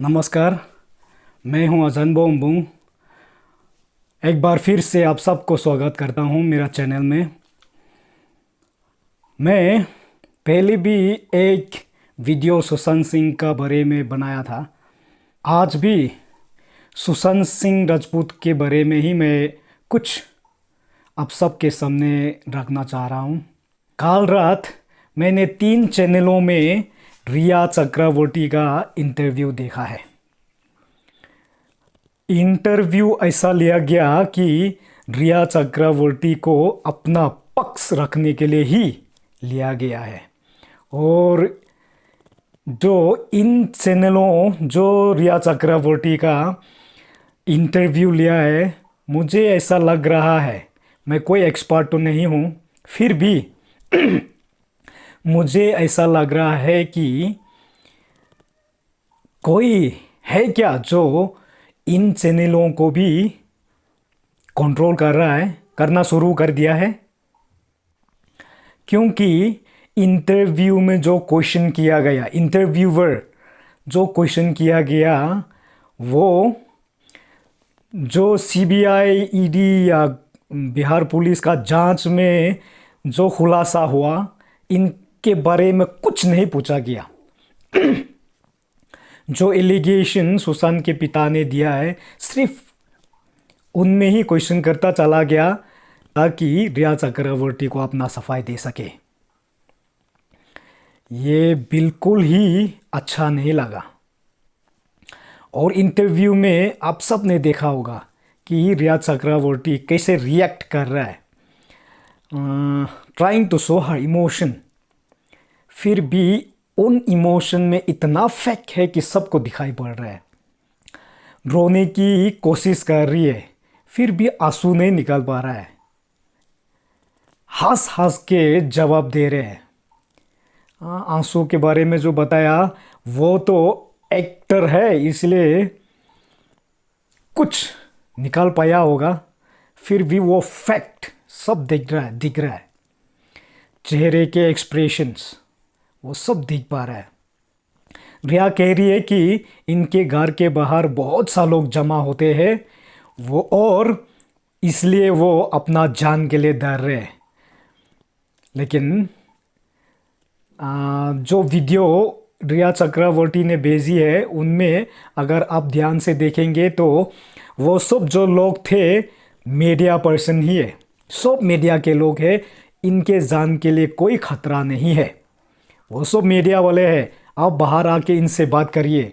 नमस्कार, मैं हूं अजन बोम्बुंग। एक बार फिर से आप सबको स्वागत करता हूं मेरा चैनल में। मैं पहले भी एक वीडियो सुशांत सिंह का बारे में बनाया था। आज भी सुशांत सिंह राजपूत के बारे में ही मैं कुछ आप सबके सामने रखना चाह रहा हूं। कल रात मैंने 3 चैनलों में रिया चक्रवर्ती का इंटरव्यू देखा है। इंटरव्यू ऐसा लिया गया कि रिया चक्रवर्ती को अपना पक्ष रखने के लिए ही लिया गया है। और जो इन चैनलों जो रिया चक्रवर्ती का इंटरव्यू लिया है, मुझे ऐसा लग रहा है, मैं कोई एक्सपर्ट तो नहीं हूँ, फिर भी मुझे ऐसा लग रहा है कि कोई है क्या जो इन चैनलों को भी कंट्रोल कर रहा है, करना शुरू कर दिया है। क्योंकि इंटरव्यू में जो क्वेश्चन किया गया, इंटरव्यूअर जो क्वेश्चन किया गया, वो जो सीबीआई, ईडी या बिहार पुलिस का जांच में जो खुलासा हुआ, इनके बारे में कुछ नहीं पूछा गया। जो एलिगेशन सुशांत के पिता ने दिया है, सिर्फ उनमें ही क्वेश्चन करता चला गया ताकि रिया चक्रवर्ती को अपना सफाई दे सके। ये बिल्कुल ही अच्छा नहीं लगा। और इंटरव्यू में आप सब ने देखा होगा कि रिया चक्रवर्ती कैसे रिएक्ट कर रहा है, trying to show her emotion. फिर भी उन इमोशन में इतना फेक है कि सबको दिखाई पड़ रहा है। रोने की कोशिश कर रही है, फिर भी आंसू नहीं निकल पा रहा है। हंस हंस के जवाब दे रहे हैं। आंसू के बारे में जो बताया, वो तो एक्टर है, इसलिए कुछ निकाल पाया होगा। फिर भी वो फैक्ट सब दिख रहा है। चेहरे के एक्सप्रेशंस वो सब दिख पा रहा है। रिया कह रही है कि इनके घर के बाहर बहुत सा लोग जमा होते हैं, वो और इसलिए वो अपना जान के लिए डर रहे हैं। लेकिन जो वीडियो रिया चक्रवर्ती ने भेजी है, उनमें अगर आप ध्यान से देखेंगे तो वो सब जो लोग थे, मीडिया पर्सन ही है, सब मीडिया के लोग हैं। इनके जान के लिए कोई खतरा नहीं है। वो सब मीडिया वाले हैं, आप बाहर आके इनसे बात करिए।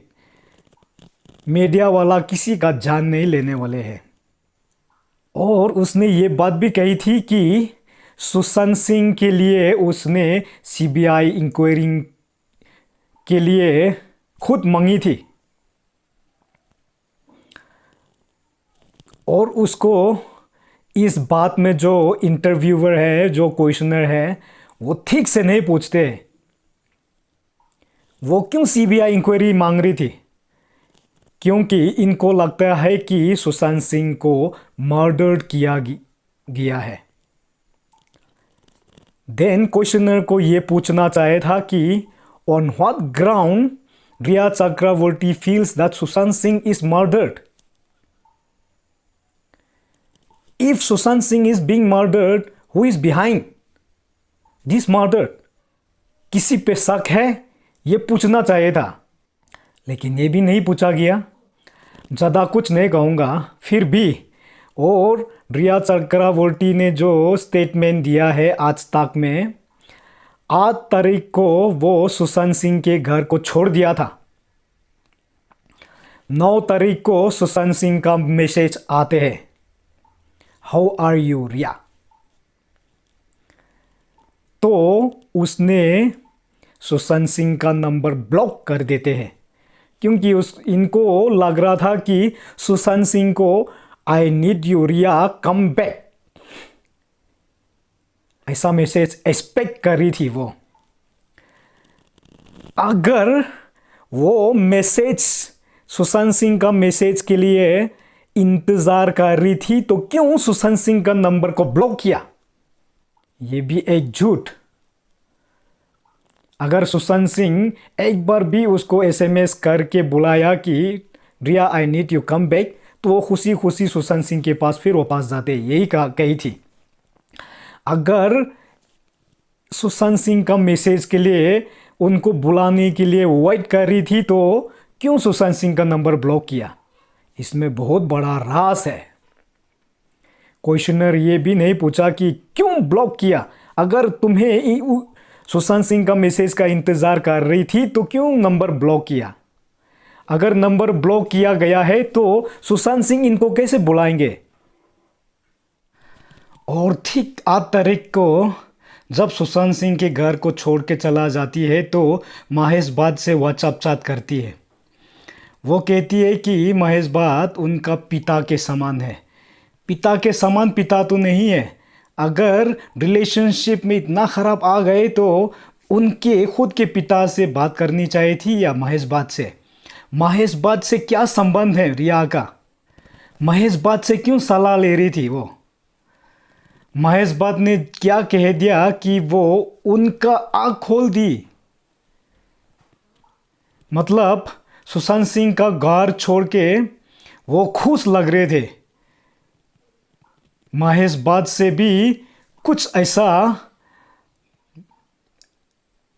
मीडिया वाला किसी का जान नहीं लेने वाले हैं। और उसने ये बात भी कही थी कि सुशांत सिंह के लिए उसने सीबीआई इंक्वायरी के लिए खुद मांगी थी। और उसको इस बात में जो इंटरव्यूअर है, जो क्वेश्चनर है, वो ठीक से नहीं पूछते। वो क्यों सीबीआई इंक्वायरी मांग रही थी? क्योंकि इनको लगता है कि सुशांत सिंह को मर्डर किया गया है। देन क्वेश्चनर को ये पूछना चाहे था कि on what ground Rhea Chakraborty feels that Sushant Singh is murdered. If Sushant Singh is being murdered, who is behind this murder? किसी पे शक है, ये पूछना चाहिए था। लेकिन ये भी नहीं पूछा गया। ज़्यादा कुछ नहीं कहूँगा, फिर भी। और रिया चक्रवर्ती ने जो स्टेटमेंट दिया है आज तक में, 8 तारीख को वो सुशांत सिंह के घर को छोड़ दिया था। 9 तारीख को सुशांत सिंह का मैसेज आते हैं, हाउ आर यू रिया। तो उसने सुशांत सिंह का नंबर ब्लॉक कर देते हैं, क्योंकि इनको लग रहा था कि सुशांत सिंह को I need you Rhea come back, ऐसा मैसेज एक्सपेक्ट कर रही थी वो। अगर वो मैसेज, सुशांत सिंह का मैसेज के लिए इंतजार कर रही थी, तो क्यों सुशांत सिंह का नंबर को ब्लॉक किया? ये भी एक झूठ। अगर सुशांत सिंह एक बार भी उसको एसएमएस करके बुलाया कि Riya I need you come back, तो वो खुशी खुशी सुशांत सिंह के पास फिर वापस जाते, यही कही थी। अगर सुशांत सिंह का मैसेज के लिए उनको बुलाने के लिए वेट कर रही थी तो क्यों सुशांत सिंह का नंबर ब्लॉक किया? इसमें बहुत बड़ा राज है। क्वेश्चनर ये भी नहीं पूछा कि क्यों ब्लॉक किया। अगर तुम्हें सुशांत सिंह का मैसेज का इंतजार कर रही थी तो क्यों नंबर ब्लॉक किया? अगर नंबर ब्लॉक किया गया है तो सुशांत सिंह इनको कैसे बुलाएंगे? और ठीक 8 तारीख को जब सुशांत सिंह के घर को छोड़ के चला जाती है तो महेश बात से व्हाट्सएप चैट करती है। वो कहती है कि महेश बात उनका पिता के समान है। पिता के समान पिता तो नहीं है। अगर रिलेशनशिप में इतना ख़राब आ गए तो उनके खुद के पिता से बात करनी चाहिए थी या महेश बात से? महेश बात से क्या संबंध है रिया का? महेश बात से क्यों सलाह ले रही थी वो? महेश बात ने क्या कह दिया कि वो उनका आँख खोल दी। मतलब सुशांत सिंह का घर छोड़ के वो खुश लग रहे थे। महेश बात से भी कुछ ऐसा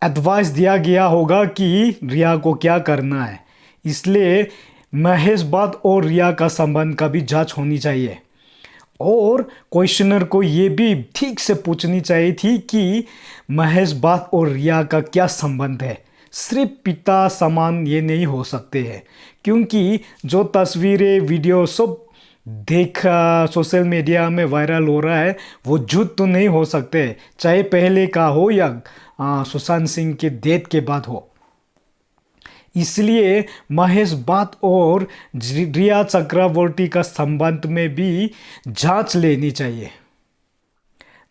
एडवाइस दिया गया होगा कि रिया को क्या करना है, इसलिए महेश बात और रिया का संबंध का भी जांच होनी चाहिए। और क्वेश्चनर को ये भी ठीक से पूछनी चाहिए थी कि महेश बात और रिया का क्या संबंध है। सिर्फ पिता समान ये नहीं हो सकते हैं, क्योंकि जो तस्वीरें वीडियो सब देखा सोशल मीडिया में वायरल हो रहा है वो झूठ तो नहीं हो सकते, चाहे पहले का हो या सुशांत सिंह के डेथ के बाद हो। इसलिए महेश बात और रिया चक्रवर्ती का संबंध में भी जांच लेनी चाहिए।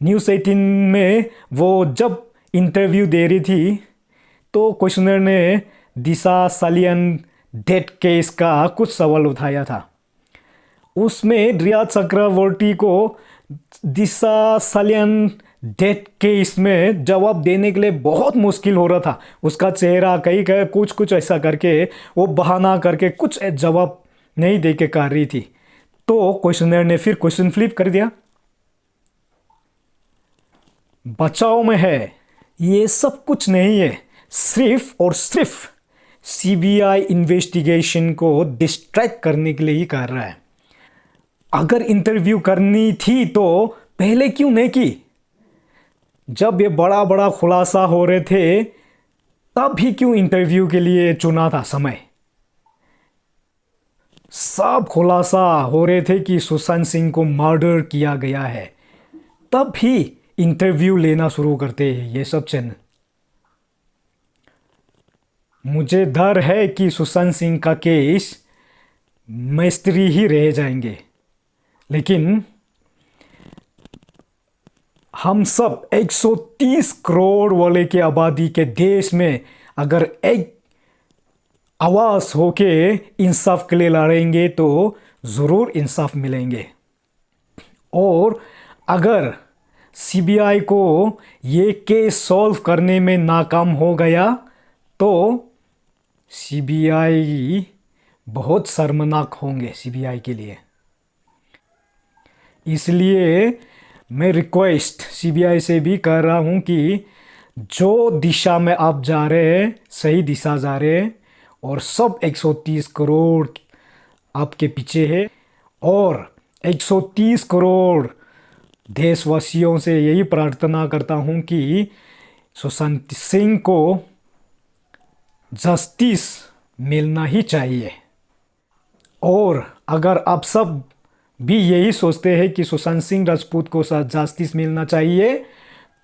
न्यूज़ 18 में वो जब इंटरव्यू दे रही थी तो क्वेश्चनर ने दिशा सलियन डेथ केस का कुछ सवाल उठाया था। उसमें रिया चक्रवर्ती को दिशा सलियन डेथ केस में जवाब देने के लिए बहुत मुश्किल हो रहा था। उसका चेहरा कहीं कहीं कुछ ऐसा करके वो बहाना करके कुछ जवाब नहीं दे के कर रही थी। तो क्वेश्चनर ने फिर क्वेश्चन फ्लिप कर दिया। बचाव में है, ये सब कुछ नहीं है, सिर्फ और सिर्फ सीबीआई इन्वेस्टिगेशन को डिस्ट्रैक्ट करने के लिए ही कर रहा है। अगर इंटरव्यू करनी थी तो पहले क्यों नहीं की? जब ये बड़ा बड़ा खुलासा हो रहे थे तब ही क्यों इंटरव्यू के लिए चुना था समय? सब खुलासा हो रहे थे कि सुशांत सिंह को मर्डर किया गया है, तब ही इंटरव्यू लेना शुरू करते हैं ये सब चैनल। मुझे डर है कि सुशांत सिंह का केस मिस्ट्री ही रह जाएंगे, लेकिन हम सब 130 करोड़ वाले के आबादी के देश में अगर एक आवाज़ होके इंसाफ के लिए लड़ेंगे तो ज़रूर इंसाफ मिलेंगे। और अगर सीबीआई को ये केस सॉल्व करने में नाकाम हो गया तो सीबीआई बहुत शर्मनाक होंगे सीबीआई के लिए। इसलिए मैं रिक्वेस्ट सीबीआई से भी कर रहा हूँ कि जो दिशा में आप जा रहे हैं सही दिशा जा रहे हैं और सब 130 करोड़ आपके पीछे है। और 130 करोड़ देशवासियों से यही प्रार्थना करता हूँ कि सुशांत सिंह को जस्टिस मिलना ही चाहिए। और अगर आप सब भी यही सोचते हैं कि सुशांत सिंह राजपूत को जस्टिस मिलना चाहिए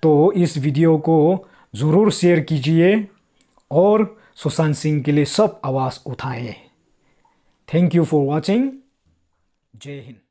तो इस वीडियो को ज़रूर शेयर कीजिए और सुशांत सिंह के लिए सब आवाज़ उठाएं। Thank you for watching. जय हिंद।